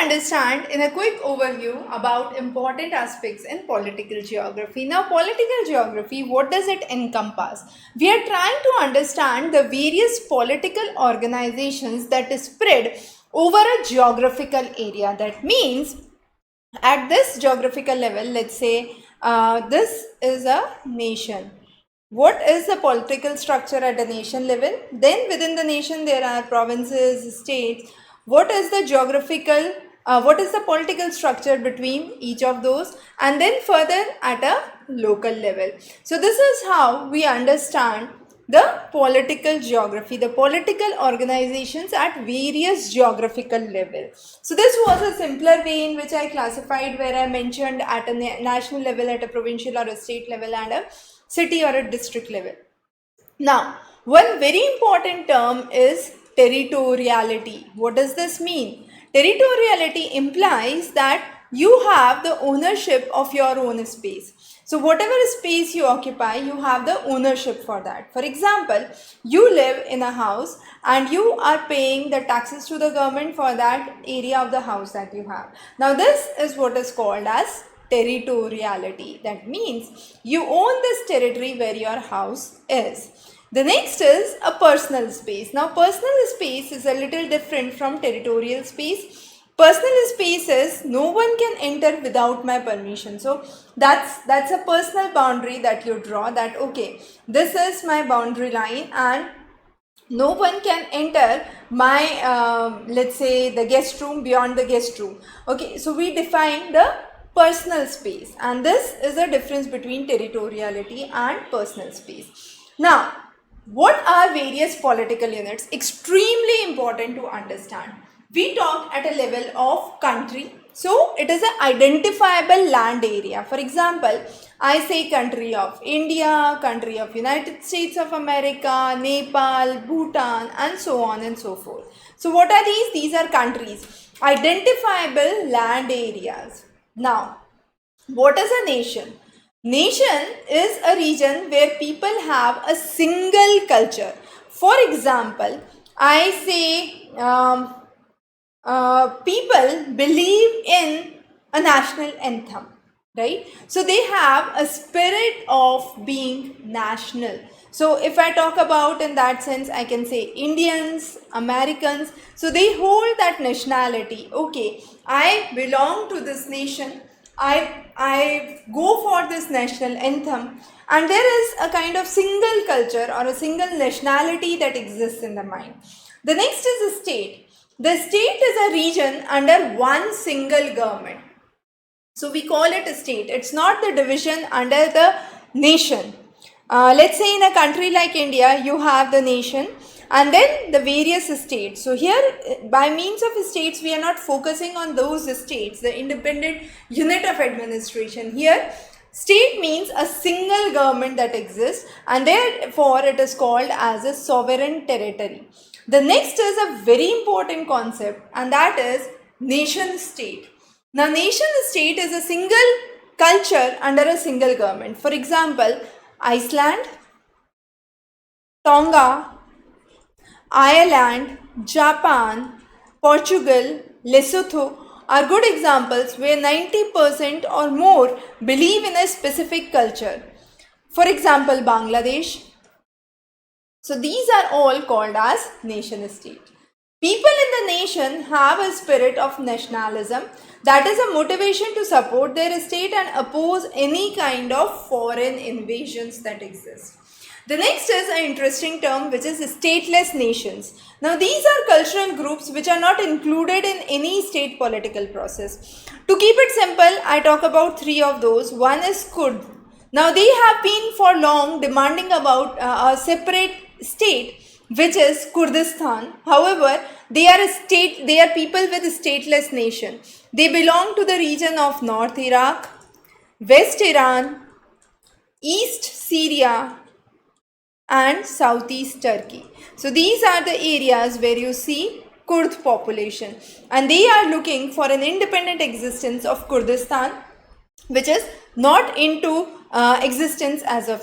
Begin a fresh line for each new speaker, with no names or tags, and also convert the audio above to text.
understand in a quick overview about important aspects in political geography. Now, political geography, what does it encompass? We are trying to understand the various political organizations that is spread over a geographical area. That means at this geographical level, let's say this is a nation. What is the political structure at the nation level? Then within the nation there are provinces, states. What is the what is the political structure between each of those? And then further at a local level. So this is how we understand the political geography, the political organizations at various geographical levels. So this was a simpler way in which I classified, where I mentioned at a national level, at a provincial or a state level, and a city or a district level. Now, one very important term is territoriality. What does this mean? Territoriality implies that you have the ownership of your own space. So whatever space you occupy, you have the ownership for that. For example, you live in a house and you are paying the taxes to the government for that area of the house that you have. Now this is what is called as territoriality. That means you own this territory where your house is. The next is a personal space. Now personal space is a little different from territorial space. Personal space is no one can enter without my permission. So that's a personal boundary that you draw, that okay, this is my boundary line and no one can enter my let's say the guest room beyond the guest room. Okay, so we define the personal space, and this is the difference between territoriality and personal space. Now, what are various political units? Extremely important to understand. We talk at a level of country. So it is an identifiable land area. For example, I say country of India, country of United States of America, Nepal, Bhutan, and so on and so forth. So what are these? These are countries, identifiable land areas. Now, what is a nation? Nation is a region where people have a single culture. For example, I say people believe in a national anthem, right? So they have a spirit of being national. So if I talk about in that sense, I can say Indians, Americans, so they hold that nationality. Okay, I belong to this nation. I go for this national anthem, and there is a kind of single culture or a single nationality that exists in the mind. The next is a state. The state is a region under one single government. So we call it a state. It's not the division under the nation. Let's say in a country like India, you have the nation and then the various states. So here, by means of states, we are not focusing on those states, the independent unit of administration. Here, state means a single government that exists, and therefore it is called as a sovereign territory. The next is a very important concept, and that is nation state. Now, nation state is a single culture under a single government. For example, Iceland, Tonga, Ireland, Japan, Portugal, Lesotho are good examples where 90% or more believe in a specific culture. For example, Bangladesh. So these are all called as nation state. People in the nation have a spirit of nationalism, that is a motivation to support their state and oppose any kind of foreign invasions that exist. The next is an interesting term, which is stateless nations. Now these are cultural groups which are not included in any state political process. To keep it simple, I talk about three of those. One is Kurd. Now they have been for long demanding about a separate state, which is Kurdistan. However, they are people with a stateless nation. They belong to the region of North Iraq, West Iran, East Syria, and Southeast Turkey. So these are the areas where you see Kurd population, and they are looking for an independent existence of Kurdistan, which is not into existence as of